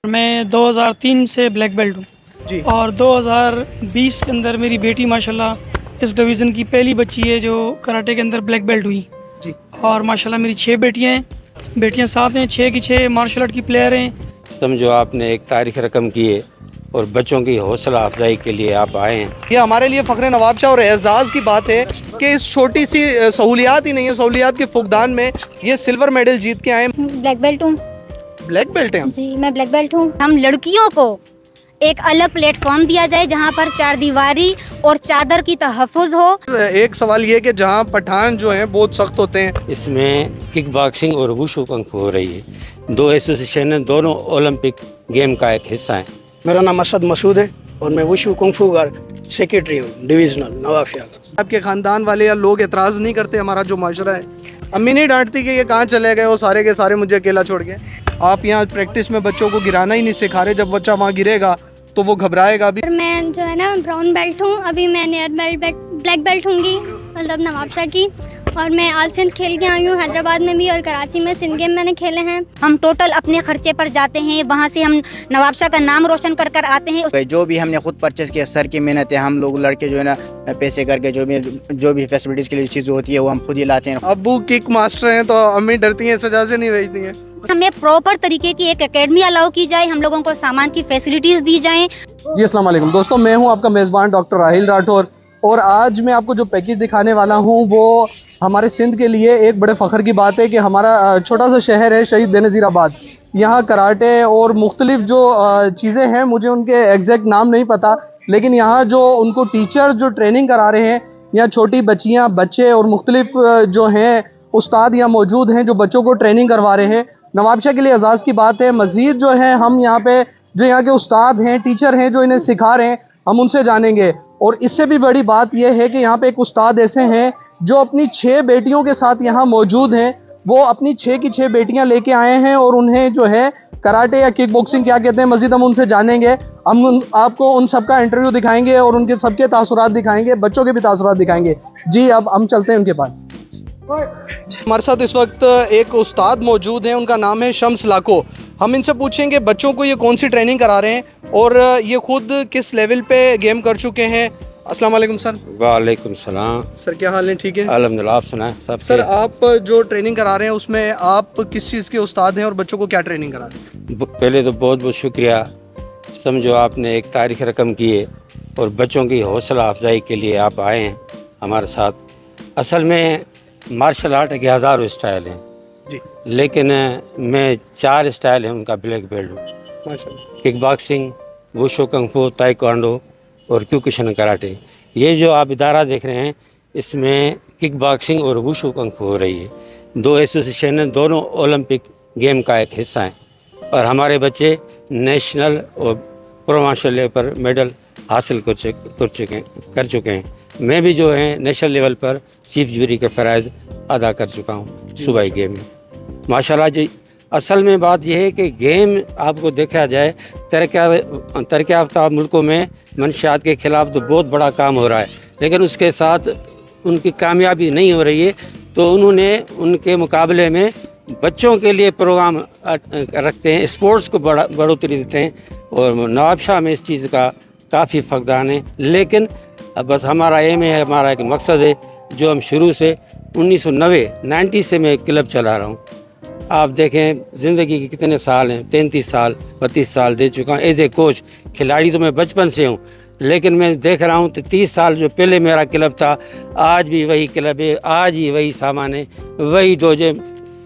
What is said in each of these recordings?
मैं 2003 से black belt हूँ जी। और 2020 के अंदर मेरी बेटी माशाल्लाह इस डिवीज़न की पहली बच्ची है जो कराटे के अंदर ब्लैक बेल्ट हुई। जी। और माशाल्लाह मेरी 6 बेटियाँ हैं, बेटियाँ 7 हैं, 6 की 6 मार्शल आर्ट की प्लेयर हैं। समझो आपने एक तारीख रकम की है और बच्चों की हौसला अफजाई के लिए आप आए हैं। ये हमारे लिए फ़ख्र नवाब शाह और एजाज़ की बात है कि इस छोटी सी सहूलियात ही नहीं है, सहूलियात के फुकदान में ये सिल्वर मेडल जीत के आए। ब्लैक बेल्ट हूँ ब्लैक बेल्ट हैं जी, मैं ब्लैक बेल्ट हूँ। हम लड़कियों को एक अलग प्लेटफॉर्म दिया जाए जहाँ पर चार दीवारी और चादर की तहफ़्फ़ुज़ हो। एक सवाल ये कि जहाँ पठान जो हैं बहुत सख्त होते हैं, इसमें किक बॉक्सिंग और वुशु कंग फू हो रही है। 2 एसोसिएशन हैं, दोनों ओलंपिक गेम का एक हिस्सा हैं। मेरा नाम असद मसूद है और मैं वुशु कुंग फू का सेक्रेटरी हूँ डिविजनल नवाब शाह का। आपके ख़ानदान वाले या लोग एतराज़ नहीं करते? हमारा जो माशरा है, अम्मी नहीं डांटती कि ये कहाँ चले गए, वो सारे के सारे मुझे अकेला छोड़ के? आप यहाँ प्रैक्टिस में बच्चों को गिराना ही नहीं सिखा रहे। जब बच्चा वहाँ गिरेगा तो वो घबराएगा भी। मैं जो है ना ब्राउन बेल्ट हूँ, अभी मैं नियर बेल्ट ब्लैक बेल्ट हूँगी, मतलब नवाब शाह की। और मैं आल सिंध खेल के आई हूँ, हैदराबाद में भी और कराची में सिंध गेम मैंने खेले हैं। हम टोटल अपने खर्चे पर जाते हैं, वहाँ से हम नवाब शाह का नाम रोशन कर कर आते हैं। जो भी हमने खुद परचेज़ किया, सर की मेहनत है, हम लोग लड़के जो है ना पैसे करके जो भी फैसिलिटीज़ के लिए चीज़ होती है वो हम खुद ही लाते हैं। अब्बू किक मास्टर हैं तो अम्मी डरती हैं, सजा से नहीं भेजती हैं। हमें प्रॉपर तरीके की एक एकेडमी अलाउ की जाए, हम लोगों को सामान की फैसिलिटीज़ दी जाएँ। जी अस्सलाम वालेकुम दोस्तों, मैं हूं आपका मेज़बान डॉक्टर राहिल राठौर और आज मैं आपको जो पैकेज दिखाने वाला हूं वो हमारे सिंध के लिए एक बड़े फ़ख्र की बात है कि हमारा छोटा सा शहर है शहीद बेनज़ीराबाद। यहाँ कराटे और मुख्तलिफ जो चीज़ें हैं, मुझे उनके एग्जैक्ट नाम नहीं पता, लेकिन यहाँ जो उनको टीचर जो ट्रेनिंग करा रहे हैं, यहाँ छोटी बच्चियाँ, बच्चे और मुख्तलिफ जो हैं उस्ताद यहाँ मौजूद हैं जो बच्चों को ट्रेनिंग करवा रहे हैं। नवाब शाह के लिए एजाज़ की बात है। मज़ीद जो है हम यहाँ पे जो यहाँ के उस्ताद हैं, टीचर हैं जो इन्हें सिखा रहे हैं, हम उनसे जानेंगे। और इससे भी बड़ी बात यह है कि यहाँ पे एक उस्ताद ऐसे हैं जो अपनी 6 बेटियों के साथ यहाँ मौजूद हैं। वो अपनी 6 की 6 बेटियाँ लेके आए हैं और उन्हें जो है कराटे या किक बॉक्सिंग क्या कहते हैं, मज़ीद हम उनसे जानेंगे। हम आपको उन सब का इंटरव्यू दिखाएंगे और उनके सबके तासुरात दिखाएंगे, बच्चों के भी तासुरात दिखाएंगे। जी अब हम चलते हैं उनके पास। हमारे साथ इस वक्त एक उस्ताद मौजूद हैं, उनका नाम है शम्स लाको। हम इनसे पूछेंगे बच्चों को ये कौन सी ट्रेनिंग करा रहे हैं और ये खुद किस लेवल पे गेम कर चुके हैं। अस्सलाम वालेकुम सर। वालेकुम सलाम। सर क्या हाल है? ठीक है अल्हम्दुलिल्लाह, आप सुनाएं सब? सर आप जो ट्रेनिंग करा रहे हैं उसमें आप किस चीज़ के उस्ताद हैं और बच्चों को क्या ट्रेनिंग करा रहे हैं? पहले तो बहुत बहुत शुक्रिया। समझो आपने एक तारीख रकम की है और बच्चों की हौसला अफजाई के लिए आप आए हैं हमारे साथ। असल में मार्शल आर्ट के हज़ारों स्टाइल हैं जी, लेकिन मैं 4 स्टाइल हैं उनका ब्लैक बेल्ट हूँ। माशाल्लाह। किक बॉक्सिंग, वुशु कंग फू, ताइक्वांडो और क्योकुशिन कराटे। ये जो आप इदारा देख रहे हैं इसमें किक बॉक्सिंग और वुशु कंग फू हो रही है। 2 एसोसिएशन हैं, दोनों ओलंपिक गेम का एक हिस्सा हैं और हमारे बच्चे नेशनल और प्रोविंशियल लेवल पर मेडल हासिल कर चुके हैं। मैं भी जो है नेशनल लेवल पर चीफ जूरी के फ़राइज़ अदा कर चुका हूँ सूबाई गेम में, माशाल्लाह जी। असल में बात यह है कि गेम आपको देखा जाए तरक्की याफ्ता मुल्कों में मंशियात के ख़िलाफ़ तो बहुत बड़ा काम हो रहा है, लेकिन उसके साथ उनकी कामयाबी नहीं हो रही है। तो उन्होंने उनके मुकाबले में बच्चों के लिए प्रोग्राम रखते हैं, स्पोर्ट्स को बढ़ोतरी देते हैं और नवाब शाह में इस चीज़ का काफ़ी फकदान है। लेकिन बस हमारा एम है, हमारा एक मकसद है जो हम शुरू से 1990 से मैं क्लब चला रहा हूँ। आप देखें ज़िंदगी के कितने साल हैं, 33 साल 32 साल दे चुका हूँ एज ए कोच। खिलाड़ी तो मैं बचपन से हूँ, लेकिन मैं देख रहा हूँ तो 30 साल जो पहले मेरा क्लब था आज भी वही क्लब है, आज ही वही सामान है, वही दोजे,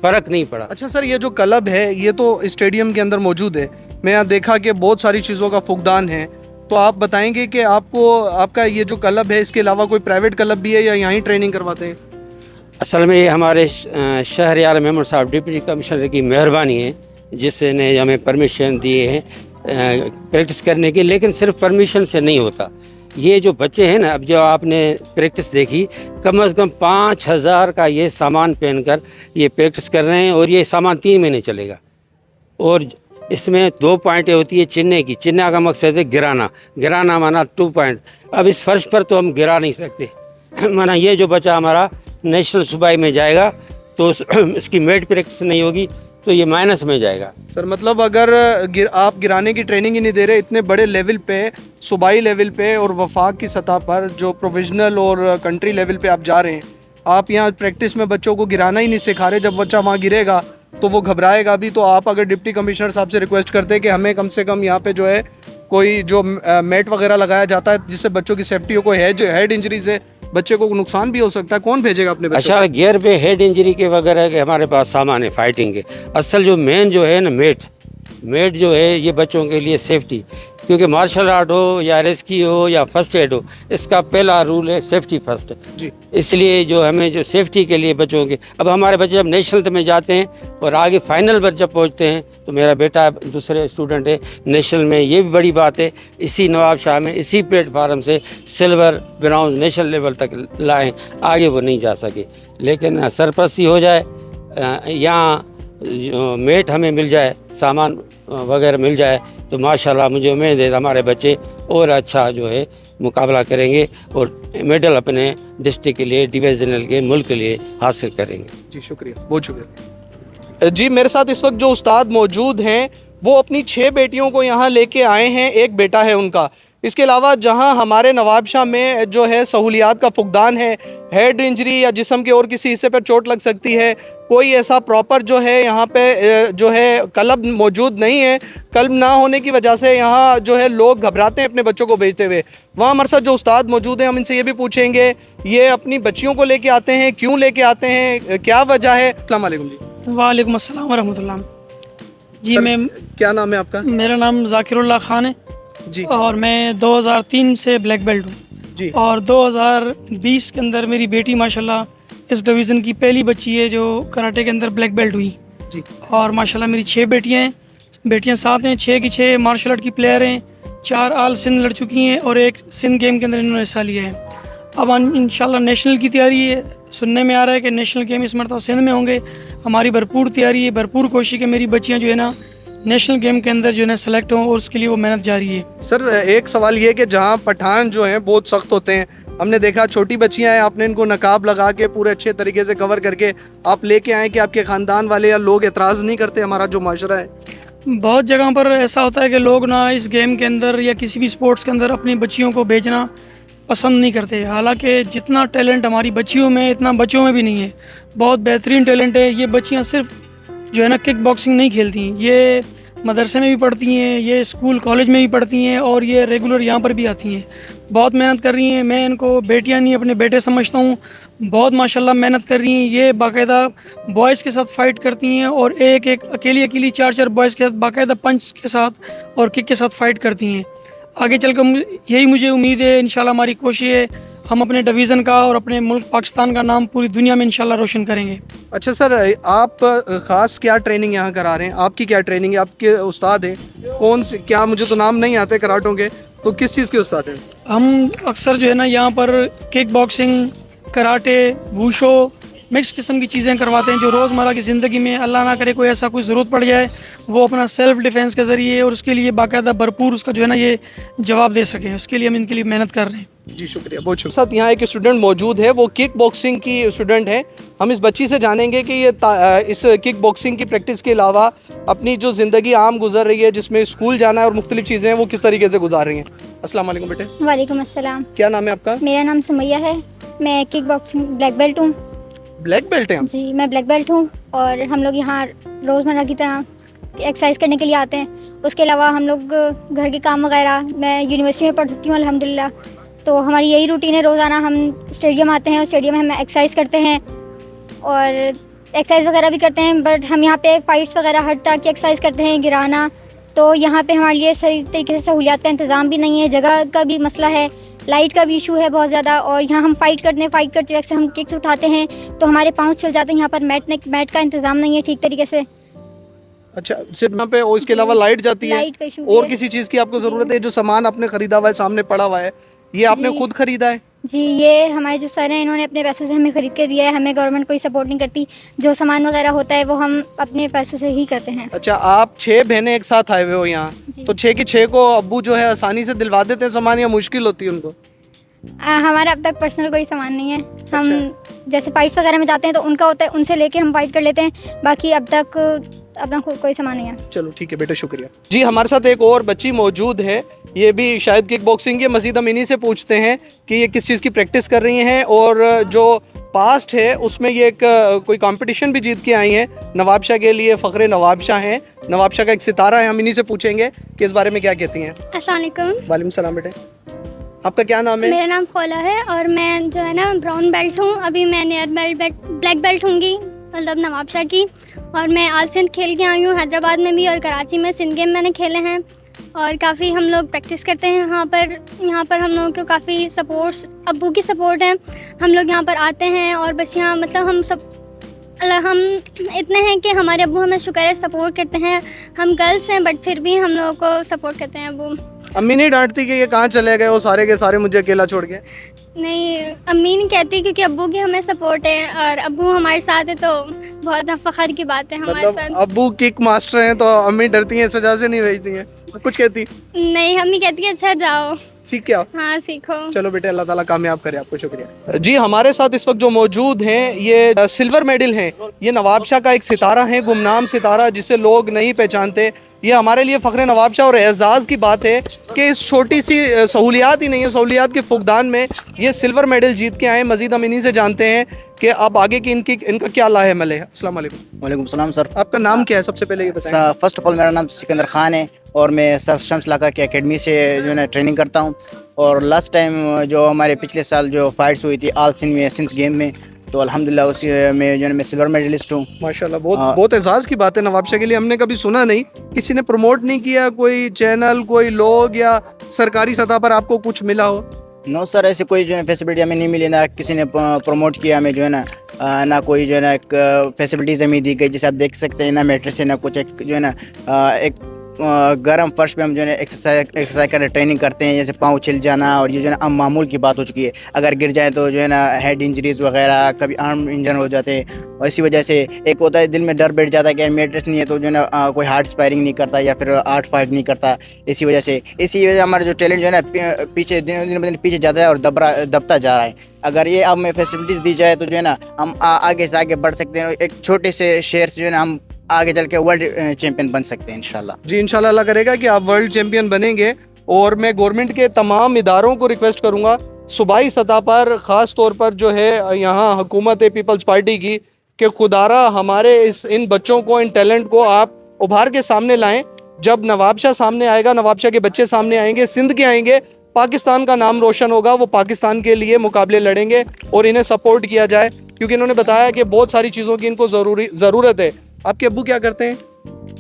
फ़र्क नहीं पड़ा। अच्छा सर, ये जो क्लब है ये तो स्टेडियम के अंदर मौजूद है, मैं यहाँ देखा कि बहुत सारी चीज़ों का फुकदान है, तो आप बताएंगे कि आपका ये जो क्लब है इसके अलावा कोई प्राइवेट क्लब भी है या यहाँ ही ट्रेनिंग करवाते हैं? असल में ये हमारे शहरयार मेमर साहब डिप्टी कमिश्नर की मेहरबानी है जिसने हमें परमिशन दिए हैं प्रैक्टिस करने की। लेकिन सिर्फ परमिशन से नहीं होता। ये जो बच्चे हैं ना, अब जो आपने प्रैक्टिस देखी, कम से कम 5000 का ये सामान पहनकर ये प्रैक्टिस कर रहे हैं और ये सामान 3 महीने चलेगा। और इसमें 2 पॉइंटें होती है चिन्ने की। चिन्ना का मकसद है गिराना माना 2 पॉइंट। अब इस फर्श पर तो हम गिरा नहीं सकते, माना ये जो बच्चा हमारा नेशनल सूबाई में जाएगा तो इसकी मेट प्रैक्टिस नहीं होगी, तो ये माइनस में जाएगा। सर मतलब अगर आप गिराने की ट्रेनिंग ही नहीं दे रहे इतने बड़े लेवल पे, सूबाई लेवल पे और वफाक की सतह पर जो प्रोविजनल और कंट्री लेवल पे आप जा रहे हैं, आप यहाँ प्रैक्टिस में बच्चों को गिराना ही नहीं सिखा रहे। जब बच्चा वहाँ गिरेगा तो वो घबराएगा भी। तो आप अगर डिप्टी कमिश्नर साहब से रिक्वेस्ट करते हैं कि हमें कम से कम यहाँ पे जो है कोई जो मैट वगैरह लगाया जाता है जिससे बच्चों की सेफ्टी हो, कोई हेड इंजरी से बच्चे को नुकसान भी हो सकता है, कौन भेजेगा अपने बच्चों अच्छा, गियर पे हेड इंजरी के वगैरह के हमारे पास सामान है फाइटिंग के। असल जो मेन जो है ना मेट जो है ये बच्चों के लिए सेफ्टी, क्योंकि मार्शल आर्ट हो या रेस्क्यू हो या फर्स्ट एड हो, इसका पहला रूल है सेफ्टी फर्स्ट जी। इसलिए जो हमें जो सेफ्टी के लिए बच्चों के, अब हमारे बच्चे जब नेशनल में जाते हैं और आगे फाइनल पर जब पहुंचते हैं, तो मेरा बेटा दूसरे स्टूडेंट है नेशनल में, ये भी बड़ी बात है, इसी नवाब शाह में इसी प्लेटफार्म से सिल्वर ब्राउन नेशनल लेवल तक लाएँ, आगे वो नहीं जा सके। लेकिन सरपरस्ती हो जाए, यहाँ मेट हमें मिल जाए, सामान वगैरह मिल जाए, तो माशाल्लाह मुझे उम्मीद है हमारे बच्चे और अच्छा जो है मुकाबला करेंगे और मेडल अपने डिस्ट्रिक्ट के लिए, डिवीजनल के, मुल्क के लिए हासिल करेंगे। जी शुक्रिया, बहुत शुक्रिया जी। मेरे साथ इस वक्त जो उस्ताद मौजूद हैं वो अपनी 6 बेटियों को यहाँ लेके आए हैं, एक बेटा है उनका। इसके अलावा जहाँ हमारे नवाबशाह में जो है सहूलियात का फुकदान है, हेड इंजरी या जिस्म के और किसी हिस्से पर चोट लग सकती है, कोई ऐसा प्रॉपर जो है यहाँ पे जो है क्लब मौजूद नहीं है। क्लब ना होने की वजह से यहाँ जो है लोग घबराते हैं अपने बच्चों को भेजते हुए। वहाँ हमारे साथ जो उस्ताद मौजूद हैं, हम इनसे ये भी पूछेंगे ये अपनी बच्चियों को लेके आते हैं, क्यों लेके आते हैं, क्या वजह है। अस्सलाम वालेकुम जी। वालेकुम अस्सलाम वरहमतुल्लाह। जी मैं, क्या नाम है आपका? मेरा नाम ज़ाकिरुल्लाह खान है जी। और मैं 2003 से ब्लैक बेल्ट हूँ जी। और 2020 के अंदर मेरी बेटी माशाल्लाह इस डिवीज़न की पहली बच्ची है जो कराटे के अंदर ब्लैक बेल्ट हुई जी। और माशाल्लाह मेरी 6 बेटियां साथ हैं, 6 की 6 मार्शल आर्ट की प्लेयर हैं, 4 आल सिंध लड़ चुकी हैं और 1 सिंध गेम के अंदर इन्होंने हिस्सा लिया है। अब इंशाल्लाह नेशनल की तैयारी है, सुनने में आ रहा है कि नेशनल गेम इस मरतबा सिंध में होंगे। हमारी भरपूर तैयारी है, भरपूर कोशिश है मेरी बच्चियाँ जो है ना नेशनल गेम के अंदर जो है ना सेलेक्ट हों और उसके लिए वो मेहनत जारी है। सर एक सवाल ये कि जहाँ पठान जो हैं बहुत सख्त होते हैं, हमने देखा छोटी बच्चियाँ हैं, आपने इनको नकाब लगा के पूरे अच्छे तरीके से कवर करके आप लेके आए कि आपके ख़ानदान वाले या लोग एतराज़ नहीं करते हमारा जो माशरा है? बहुत जगह पर ऐसा होता है कि लोग ना इस गेम के अंदर या किसी भी स्पोर्ट्स के अंदर अपनी बच्चियों को भेजना पसंद नहीं करते। हालांकि जितना टैलेंट हमारी बच्चियों में इतना बच्चों में भी नहीं है। बहुत बेहतरीन टैलेंट है। ये बच्चियाँ सिर्फ जो है ना किक बॉक्सिंग नहीं खेलती, ये मदरसे में भी पढ़ती हैं, ये स्कूल कॉलेज में भी पढ़ती हैं और ये रेगुलर यहाँ पर भी आती हैं। बहुत मेहनत कर रही हैं। मैं इनको बेटियाँ नहीं अपने बेटे समझता हूँ। बहुत माशाल्लाह मेहनत कर रही हैं। ये बाकायदा बॉयज़ के साथ फ़ाइट करती हैं और एक अकेली 4 बॉयज़ के साथ बाकायदा पंच के साथ और किक के साथ फ़ाइट करती हैं। आगे चलकर यही मुझे उम्मीद है, इंशाल्लाह हमारी कोशिश है हम अपने डिवीज़न का और अपने मुल्क पाकिस्तान का नाम पूरी दुनिया में इंशाल्लाह रोशन करेंगे। अच्छा सर, आप ख़ास क्या ट्रेनिंग यहाँ करा रहे हैं? आपकी क्या ट्रेनिंग है? आपके उस्ताद हैं कौन से? क्या मुझे तो नाम नहीं आते कराटों के, तो किस चीज़ के उस्ताद हैं? हम अक्सर जो है ना यहाँ पर किक बॉक्सिंग, कराटे, वूशो मिक्स किस्म की चीज़ें करवाते हैं जो रोज़मर्रा की ज़िंदगी में अल्लाह ना करे कोई ऐसा कोई ज़रूरत पड़ जाए वो अपना सेल्फ़ डिफेंस के ज़रिए और उसके लिए बाकायदा भरपूर उसका जो है ना ये जवाब दे सकें। उसके लिए हम इनके लिए मेहनत कर रहे हैं। जी शुक्रिया, बहुत शुक्रिया। साथ यहाँ एक स्टूडेंट मौजूद है, वो किक बॉक्सिंग की स्टूडेंट है। हम इस बच्ची से जानेंगे कि ये इस किक बॉक्सिंग की प्रैक्टिस के अलावा अपनी जो ज़िंदगी आम गुजर रही है जिसमें स्कूल जाना है और मुख्तलिफ चीज़ें हैं वो किस तरीके से गुजार रही हैं। अस्सलाम वालेकुम बेटे। वालेकुम अस्सलाम। क्या नाम है आपका? मेरा नाम सुमैया है। मैं किक बॉक्सिंग ब्लैक बेल्ट हूँ। ब्लैक बेल्ट हैं? जी मैं ब्लैक बेल्ट हूँ और हम लोग यहाँ रोज़मर्रा की तरह एक्सरसाइज करने के लिए आते हैं। उसके अलावा हम लोग घर के काम वगैरह, मैं यूनिवर्सिटी में पढ़ती हूँ अल्हम्दुलिल्लाह, तो हमारी यही रूटीन है। रोज़ाना हम स्टेडियम आते हैं और स्टेडियम में हम एक्सरसाइज करते हैं और एक्सरसाइज वगैरह भी करते हैं। बट हम यहाँ पे फ़ाइट्स वगैरह हर तरह की एक्सरसाइज करते हैं, गिराना, तो यहाँ पे हमारे लिए सही तरीके से सहूलियात का इंतज़ाम भी नहीं है, जगह का भी मसला है, लाइट का भी इशू है बहुत ज़्यादा। और यहाँ हम फ़ाइट करते वक्त हम किक्स उठाते हैं तो हमारे पाँव छिल जाते हैं। यहाँ पर मैट का इंतज़ाम नहीं है ठीक तरीके से। अच्छा, सिर्फ यहाँ पे और इसके अलावा लाइट जाती है? लाइट का इशू और किसी चीज़ की आपको ज़रूरत है? जो सामान आपने ख़रीदा हुआ है सामने पड़ा हुआ है, ये आपने जी। खुद ख़रीदा है? जी ये हमारे जो सर हैं इन्होंने अपने पैसों से हमें ख़रीद के दिया है। हमें गवर्नमेंट कोई सपोर्ट नहीं करती। जो सामान वगैरह होता है वो हम अपने पैसों से ही करते हैं। अच्छा, आप 6 बहनें एक साथ आए हुए हो यहाँ, जी। तो 6 की 6 को अब्बू जो है आसानी से दिलवा देते हैं सामान या मुश्किल होती है उनको? हमारा अब तक पर्सनल कोई सामान नहीं है। हम जैसे फाइट्स वगैरह में जाते हैं तो उनका होता है, उनसे लेके हम फाइट कर लेते हैं। बाकी अब तक अपना कोई सामान नहीं है। चलो ठीक है बेटा, शुक्रिया जी। हमारे साथ एक और बच्ची मौजूद है, ये भी शायद किक बॉक्सिंग की। मजीद हम इन्हीं से पूछते हैं कि ये किस चीज़ की प्रैक्टिस कर रही हैं और जो पास्ट है उसमें ये एक कोई कंपटीशन भी जीत के आई हैं। नवाबशाह के लिए फ़ख्रे नवाबशाह हैं, नवाबशाह का एक सितारा है। हम इन्हीं से पूछेंगे कि इस बारे में क्या कहती हैं। अस्सलाम वालेकुम। वालेकुम सलाम बेटे, आपका क्या नाम है? मेरा नाम खोला है और मैं जो है ना ब्राउन बेल्ट हूँ। अभी मैं नियर ब्लैक बेल्ट हूँगी, मतलब नवाबशाह की। और मैं आज सिंध खेल के आई हूँ, हैदराबाद में भी और कराची में सिंध गेम मैंने खेले हैं। और काफ़ी हम लोग प्रैक्टिस करते हैं यहाँ पर हम लोगों को काफ़ी सपोर्ट्स, अब्बू की सपोर्ट है। हम लोग यहाँ पर आते हैं और बस यहाँ मतलब हम इतने हैं कि हमारे अब्बू हमें शुक्र है सपोर्ट करते हैं। हम गर्ल्स हैं बट फिर भी हम लोगों को सपोर्ट करते हैं अब्बू। अम्मी नहीं डांटती कि ये कहाँ चले गए वो सारे के सारे मुझे अकेला छोड़ के? नहीं, अम्मी नहीं कहती क्योंकि अब्बू की हमें सपोर्ट है और अब्बू हमारे साथ है तो बहुत फ़ख्र की बात है हमारे मतलब साथ। अब्बू किक मास्टर हैं तो अम्मी डरती हैं, इस वजह से नहीं भेजती हैं? कुछ कहती नहीं, अम्मी कहती है अच्छा जाओ सीख के आओ। हाँ सीखो। चलो बेटे, अल्लाह ताला कामयाब करे आपको, शुक्रिया जी। हमारे साथ इस वक्त जो मौजूद हैं ये सिल्वर मेडल हैं, ये नवाबशाह का एक सितारा है, गुमनाम सितारा जिसे लोग नहीं पहचानते। ये हमारे लिए फ़ख्र नवाबशाह और एजाज़ की बात है कि इस छोटी सी सहूलियात ही नहीं है, सहूलियात के फुकदान में ये सिल्वर मेडल जीत के आए। मज़ीद हम इन्हीं से जानते हैं कि अब आगे की इनका क्या लाहेमल है। अस्सलाम वालेकुम। वालेकुम सलाम सर। आपका नाम क्या है सबसे पहले ये बताएं? फर्स्ट ऑफ ऑल मेरा नाम सिकंदर खान है और मैं सर शम्स लाका की एकेडमी से जो है ना ट्रेनिंग करता हूँ। और लास्ट टाइम जो हमारे पिछले साल जो फाइट्स हुई थी आल सिंध में, सिंध गेम में, तो अल्हम्दुलिल्लाह उसी में जो है मैं सिल्वर मेडलिस्ट हूँ। माशाल्लाह, बहुत एजाज़ की बात है नवाबशाह के लिए। हमने कभी सुना नहीं, किसी ने प्रमोट नहीं किया, कोई चैनल, कोई लोग या सरकारी सतह पर आपको कुछ मिला हो? नो सर, ऐसे कोई जो है फैसिलिटी हमें नहीं मिली, ना किसी ने प्रमोट किया हमें जो है ना कोई जो है ना एक फैसिलिटीज़ हमें दी गई। जैसे आप देख सकते हैं ना मैट्रेस है ना कुछ, एक जो है ना एक गर्म फर्श पे हम जो है एक्सरसाइज कर ट्रेनिंग करते हैं। जैसे पाँव छिल जाना और ये जो है ना आम मामूल की बात हो चुकी है। अगर गिर जाए तो जो है ना हेड इंजरीज़ वगैरह, कभी आर्म इंजन हो जाते हैं। और इसी वजह से एक होता है दिल में डर बैठ जाता है कि मैट्रेस नहीं है तो जो है ना कोई हार्ड स्पायरिंग नहीं करता या फिर आर्ट फाइट नहीं करता। इसी वजह से हमारा जो टैलेंट जो है ना पीछे दिन ब दिन पीछे जाता है और दबता जा रहा है। अगर ये अब हमें फैसिलिटीज़ दी जाए तो जो है ना हम आगे से आगे बढ़ सकते हैं। एक छोटे से शहर से जो है ना हम आगे चल के वर्ल्ड चैंपियन बन सकते हैं इंशाल्लाह। जी इंशाल्लाह, अल्लाह करेगा कि आप वर्ल्ड चैंपियन बनेंगे। और मैं गवर्नमेंट के तमाम इदारों को रिक्वेस्ट करूंगा सूबाई सतह पर, ख़ास तौर पर जो है यहाँ हुकूमत है पीपल्स पार्टी की, कि खुदारा हमारे इन बच्चों को, इन टैलेंट को आप उभार के सामने लाएं। जब नवाबशाह सामने आएगा, नवाबशाह के बच्चे सामने आएंगे, सिंध के आएंगे, पाकिस्तान का नाम रोशन होगा। वो पाकिस्तान के लिए मुकाबले लड़ेंगे और इन्हें सपोर्ट किया जाए, क्योंकि इन्होंने बताया कि बहुत सारी चीज़ों की इनको ज़रूरत है। आपके अब्बू क्या करते हैं?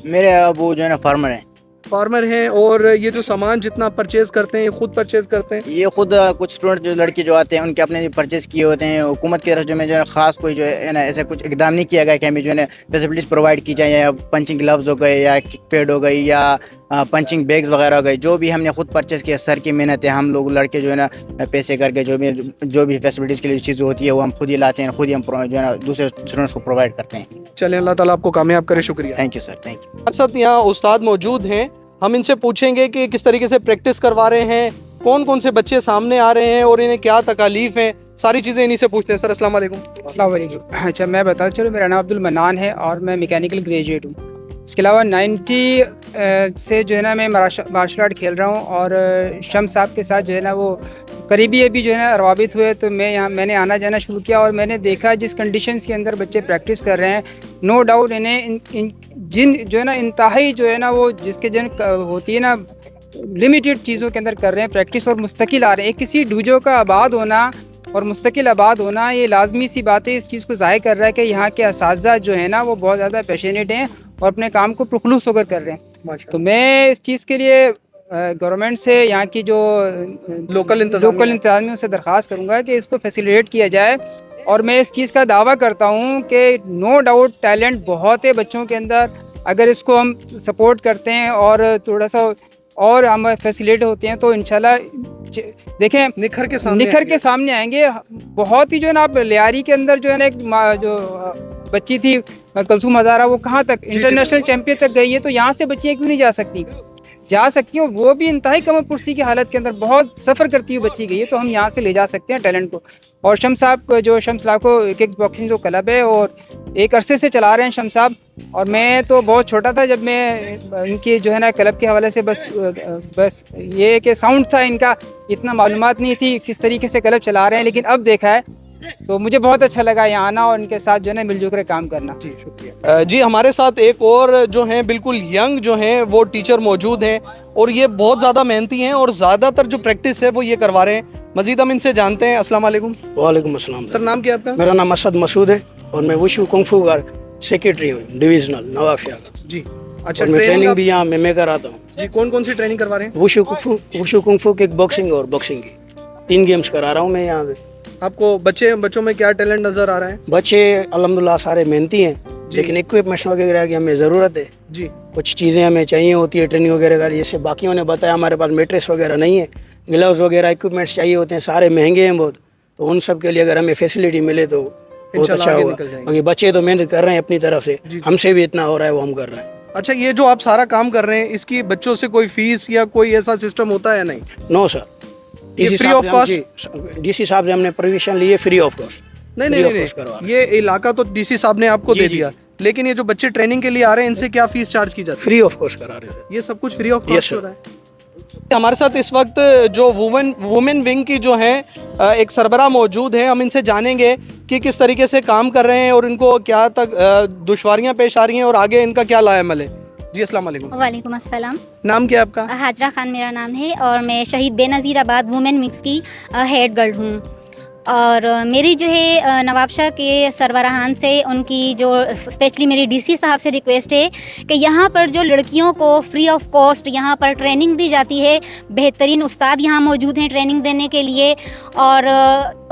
मेरे अबू जो है ना फार्मर हैं। और ये जो सामान जितना परचेज करते हैं, ये खुद परचेज करते हैं? ये खुद कुछ स्टूडेंट जो लड़के जो आते हैं उनके अपने परचेज किए होते हैं। हुकूमत की तरफ जो में जो है ख़ास कोई जो है ना ऐसा कुछ इकदाम नहीं किया गया कि हमें जो है ना फैसिलिटीज़ प्रोवाइड की जाए, या पंचिंग ग्लव्स हो गए या किक पैड हो गई या पंचिंग बैग्स वगैरह हो गए। जो भी हमने खुद परचेज किया, सर की मेहनत है। हम लोग लड़के जो है ना पैसे करके जो भी फैसिलिटीज़ के लिए चीज़ होती है वो हम खुद ही लाते हैं, खुद ही हम जो है ना दूसरे स्टूडेंट्स को प्रोवाइड करते हैं। चलें, अल्लाह ताला आपको कामयाब करे, शुक्रिया। Thank you sir, thank you. हमारे साथ यहाँ उस्ताद मौजूद हैं, हम इनसे पूछेंगे कि किस तरीके से प्रैक्टिस करवा रहे हैं, कौन कौन से बच्चे सामने आ रहे हैं और इन्हें क्या तकालीफ हैं, सारी चीज़ें इन्हीं से पूछते हैं। सर अस्सलाम वालेकुम। अस्सलाम वालेकुम। अच्छा, मैं बता चलो, मेरा नाम अब्दुल मन्नान है और मैं मैकेनिकल ग्रेजुएट हूँ। इसके अलावा 90 से जो है ना मैं मार्शल आर्ट खेल रहा हूँ। और शम्स साहब के साथ जो है ना वो करीबी अभी जो है ना रवाबित हुए, तो मैंने आना जाना शुरू किया और मैंने देखा जिस कंडीशंस के अंदर बच्चे प्रैक्टिस कर रहे हैं, नो डाउट इन्हें जिन जो है ना इंतहाई जो है ना वो जिसके जन होती है ना लिमिटेड चीज़ों के अंदर कर रहे हैं प्रैक्टिस और मुस्तकिल आ रहे हैं। किसी डूजो का आबाद होना और मुस्तकिल आबाद होना ये लाजमी सी बात है। इस चीज़ को ज़ाहिर कर रहा है कि यहाँ के असातिज़ा जो है ना वो बहुत ज़्यादा पैशनेट हैं और अपने काम को पुरखलूस होकर कर रहे हैं। तो मैं इस चीज़ के लिए गवर्नमेंट से, यहाँ की जो लोकल इंतज़ामिया से दरख्वास्त करूँगा कि इसको फैसिलिटेट किया जाए। और मैं इस चीज़ का दावा करता हूँ कि नो डाउट टैलेंट बहुत है बच्चों के अंदर। अगर इसको हम सपोर्ट करते हैं और थोड़ा सा और हम फैसिलिटेट होते हैं तो इंशाल्लाह देखें निखर के सामने आएंगे। बहुत ही जो है ना आप लियारी के अंदर जो है ना एक जो बच्ची थी कलसूम हज़ारा, वो कहाँ तक इंटरनेशनल चैंपियन तक गई है, तो यहाँ से बच्चियाँ क्यों नहीं जा सकती? जा सकती हैं, वो भी इंतहाई कमर पुरसी की हालत के अंदर बहुत सफ़र करती हुई बच्ची गई है, तो हम यहाँ से ले जा सकते हैं टैलेंट को। और शम्स साहब जो शम्स लाखो किक बॉक्सिंग जो क्लब है और एक अरसे से चला रहे हैं शम्स साहब, और मैं तो बहुत छोटा था जब मैं इनकी जो है ना क्लब के हवाले से बस ये कि साउंड था इनका, इतना मालूमात नहीं थी किस तरीके से क्लब चला रहे हैं, लेकिन अब देखा है तो मुझे बहुत अच्छा लगा यहाँ आना और इनके साथ जो है ना मिलजुल कर काम करना। जी शुक्रिया। जी हमारे साथ एक और जो हैं बिल्कुल यंग जो हैं वो टीचर मौजूद हैं और ये बहुत ज़्यादा मेहनती हैं और ज़्यादातर जो प्रैक्टिस है वो ये करवा रहे हैं। मजीद हम इनसे जानते हैं। अस्सलाम वालेकुम। वालेकुम अस्सलाम सर, नाम क्या है आपका? मेरा नाम असद मसूद है और मैं वुशु कुंफू का सेक्रेटरी हूँ डिविजनल नवाब शाह का। जी अच्छा, और मैं ट्रेनिंग आप- भी यहाँ मैं कराता हूँ। जी कौन कौन सी ट्रेनिंग करवा रहे हैं? वुशु कुंफू किक बॉक्सिंग और बॉक्सिंग की 3 गेम्स करा रहा हूँ मैं यहाँ पे। आपको बच्चों में क्या टैलेंट नज़र आ रहा है? बच्चे अल्हम्दुलिल्लाह सारे मेहनती हैं, लेकिन इक्विपमेंट्स वगैरह की हमें ज़रूरत है। जी कुछ चीज़ें हमें चाहिए होती है ट्रेनिंग वगैरह का, जैसे बाकियों ने बताया हमारे पास मैट्रेस वगैरह नहीं है, ग्लव्स वगैरह इक्विपमेंट्स चाहिए होते हैं, सारे महंगे हैं बहुत, तो उन सब के लिए अगर हमें फैसिलिटी मिले तो बहुत इंशाल्लाह अच्छा आगे होगा। निकल जाएंगे। क्योंकि बच्चे तो मेहनत कर रहे हैं अपनी तरफ से, हमसे भी इतना हो रहा है वो हम कर रहे हैं। अच्छा, ये जो आप सारा काम कर रहे हैं इसकी बच्चों से कोई फीस या कोई ऐसा सिस्टम होता है? नहीं। नो सर, ये फ्री ऑफ कॉस्ट? डीसी साहब से हमने परमिशन ली है, फ्री ऑफ कॉस्ट। नहीं Free नहीं of नहीं, cost करवा रहे ये इलाका तो डीसी साहब ने आपको जी, दे जी, दिया, लेकिन ये जो बच्चे ट्रेनिंग के लिए आ रहे हैं इनसे क्या फीस चार्ज की जाती है? फ्री ऑफ कॉस्ट करा रहे हैं। ये सब कुछ free of Yes, cost sir. हो रहा है। हमारे साथ इस वक्त जो वुमेन विंग की जो है एक सरबराह मौजूद है। हम इनसे जानेंगे कि किस तरीके से काम कर रहे हैं और इनको क्या तक दुश्वारियां पेश आ रही हैं और आगे इनका क्या लाएमल है। जी अस्सलाम वालेकुम। वालेकुम अस्सलाम। नाम क्या है आपका? हाजरा खान मेरा नाम है और मैं शहीद बेनज़ीराबाद वुमेन मिक्स की हेड गर्ल हूँ। और मेरी जो है नवाबशाह के सरबराहान से उनकी जो स्पेशली मेरी डीसी साहब से रिक्वेस्ट है कि यहाँ पर जो लड़कियों को फ्री ऑफ कॉस्ट यहाँ पर ट्रेनिंग दी जाती है, बेहतरीन उस्ताद यहाँ मौजूद हैं ट्रेनिंग देने के लिए। और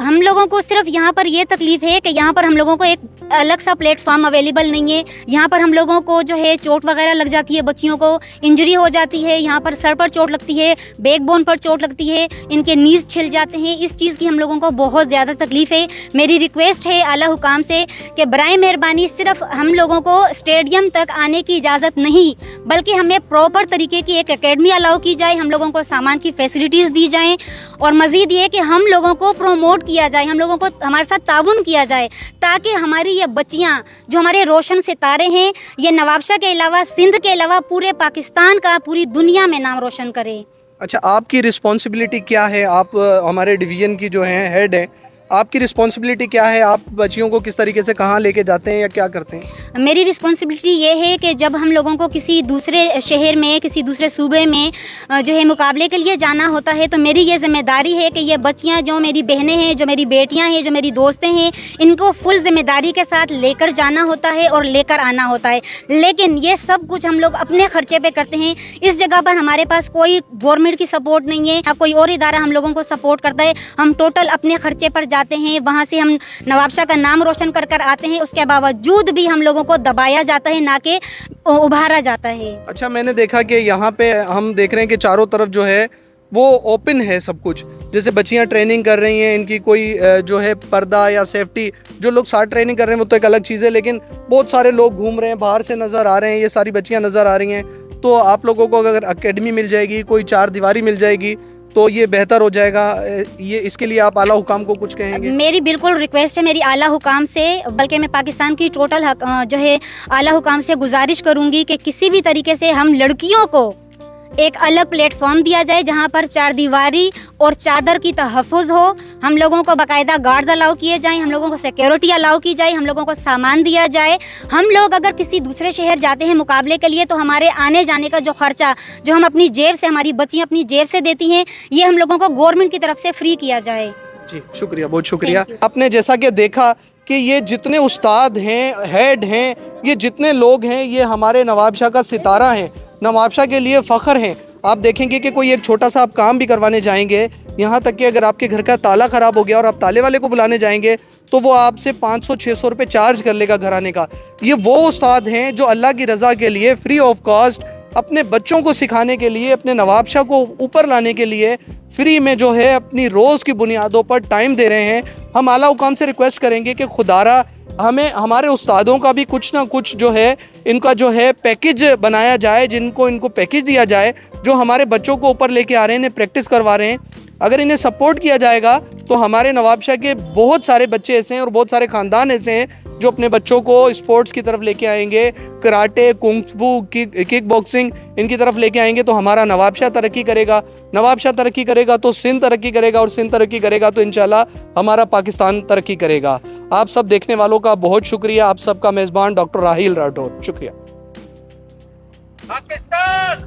हम लोगों को सिर्फ यहाँ पर ये तकलीफ़ है कि यहाँ पर हम लोगों को एक अलग सा प्लेटफॉर्म अवेलेबल नहीं है। यहाँ पर हम लोगों को जो है चोट वगैरह लग जाती है, बच्चियों को इंजरी हो जाती है, यहाँ पर सर पर चोट लगती है, बैक बोन पर चोट लगती है, इनके नीज छिल जाते हैं। इस चीज़ की हम लोगों को बहुत ज़्यादा तकलीफ़ है। मेरी रिक्वेस्ट है आला हुकाम से कि बराए मेहरबानी सिर्फ हम लोगों को स्टेडियम तक आने की इजाज़त नहीं, बल्कि हमें प्रॉपर तरीके की एक एकेडमी अलाउ की जाए, हम लोगों को सामान की फैसिलिटीज़ दी जाएँ और मज़ीद ये कि हम लोगों को प्रोमोट किया जाए, हम लोगों को हमारे साथ ताउन किया जाए, ताकि हमारी ये बच्चियाँ जो हमारे रोशन सितारे हैं, ये नवाबशाह के अलावा, सिंध के अलावा पूरे पाकिस्तान का, पूरी दुनिया में नाम रोशन करें। अच्छा, आपकी रिस्पॉन्सिबिलिटी क्या है? आप हमारे डिवीज़न की जो हैं हेड हैं, आपकी रिस्पॉन्सिबिलिटी क्या है? आप बच्चियों को किस तरीके से कहाँ लेके जाते हैं या क्या करते हैं? मेरी रिस्पॉन्सिबिलिटी ये है कि जब हम लोगों को किसी दूसरे शहर में, किसी दूसरे सूबे में जो है मुकाबले के लिए जाना होता है, तो मेरी ये ज़िम्मेदारी है कि ये बच्चियाँ जो मेरी बहनें हैं, जो मेरी बेटियाँ हैं, जो मेरी दोस्तें हैं, इनको फुल ज़िम्मेदारी के साथ लेकर जाना होता है और लेकर आना होता है। लेकिन ये सब कुछ हम लोग अपने ख़र्चे पे करते हैं। इस जगह पर हमारे पास कोई गवर्नमेंट की सपोर्ट नहीं है या कोई और इदारा हम लोगों को सपोर्ट करता है। हम टोटल अपने ख़र्चे पर जाते हैं, वहाँ से हम नवाबशाह का नाम रोशन कर कर आते हैं। उसके बावजूद भी हम लोगों को दबाया जाता है, ना कि उभारा जाता है। अच्छा, मैंने देखा कि यहाँ पे हम देख रहे हैं कि चारों तरफ जो है वो ओपन है सब कुछ। जैसे बच्चियाँ ट्रेनिंग कर रही हैं, इनकी कोई जो है पर्दा या सेफ्टी, जो लोग साथ ट्रेनिंग कर रहे हैं वो तो एक अलग चीज़ है, लेकिन बहुत सारे लोग घूम रहे हैं, बाहर से नज़र आ रहे हैं, ये सारी बच्चियाँ नज़र आ रही हैं। तो आप लोगों को अगर एकेडमी मिल जाएगी, कोई चार दीवारी मिल जाएगी तो ये बेहतर हो जाएगा। ये इसके लिए आप आला हुकाम को कुछ कहेंगे? मेरी बिल्कुल रिक्वेस्ट है मेरी आला हुकाम से, बल्कि मैं पाकिस्तान की टोटल जो है आला हुकाम से गुजारिश करूँगी कि किसी भी तरीके से हम लड़कियों को एक अलग प्लेटफॉर्म दिया जाए जहां पर चार दीवारी और चादर की तहफ़्फ़ुज़ हो। हम लोगों को बाकायदा गार्ड्स अलाउ किए जाएं, हम लोगों को सिक्योरिटी अलाउ की जाए, हम लोगों को सामान दिया जाए। हम लोग अगर किसी दूसरे शहर जाते हैं मुकाबले के लिए, तो हमारे आने जाने का जो ख़र्चा जो हम अपनी जेब से, हमारी बच्चियाँ अपनी जेब से देती हैं, ये हम लोगों को गवर्नमेंट की तरफ से फ्री किया जाए। जी शुक्रिया, बहुत शुक्रिया। आपने जैसा कि देखा कि ये जितने उस्ताद हैं, हेड हैं, ये जितने लोग हैं, ये हमारे नवाबशाह का सितारा हैं, नवाबशाह के लिए फ़ख्र हैं। आप देखेंगे कि कोई एक छोटा सा आप काम भी करवाने जाएंगे, यहाँ तक कि अगर आपके घर का ताला ख़राब हो गया और आप ताले वाले को बुलाने जाएंगे तो वो आपसे 500-600 रुपये चार्ज कर लेगा घर आने का। ये वो उस्ताद हैं जो अल्लाह की रज़ा के लिए फ्री ऑफ कॉस्ट अपने बच्चों को सिखाने के लिए, अपने नवाबशाह को ऊपर लाने के लिए फ्री में जो है अपनी रोज़ की बुनियादों पर टाइम दे रहे हैं। हम आला हुकाम से रिक्वेस्ट करेंगे कि खुदारा हमें हमारे उस्तादों का भी कुछ ना कुछ जो है इनका जो है पैकेज बनाया जाए, इनको पैकेज दिया जाए जो हमारे बच्चों को ऊपर लेके आ रहे हैं, इन्हें प्रैक्टिस करवा रहे हैं। अगर इन्हें सपोर्ट किया जाएगा तो हमारे नवाबशाह के बहुत सारे बच्चे ऐसे हैं और बहुत सारे ख़ानदान ऐसे हैं जो अपने बच्चों को स्पोर्ट्स की तरफ लेके आएंगे, कराटे, कुंग-फू, किक बॉक्सिंग इनकी तरफ लेके आएंगे तो हमारा नवाबशाह तरक्की करेगा। नवाबशाह तरक्की करेगा तो सिंध तरक्की करेगा और सिंध तरक्की करेगा तो इंशाल्लाह हमारा पाकिस्तान तरक्की करेगा। आप सब देखने वालों का बहुत शुक्रिया। आप सबका मेज़बान डॉक्टर राहिल राठौर, शुक्रिया। पाकिस्तान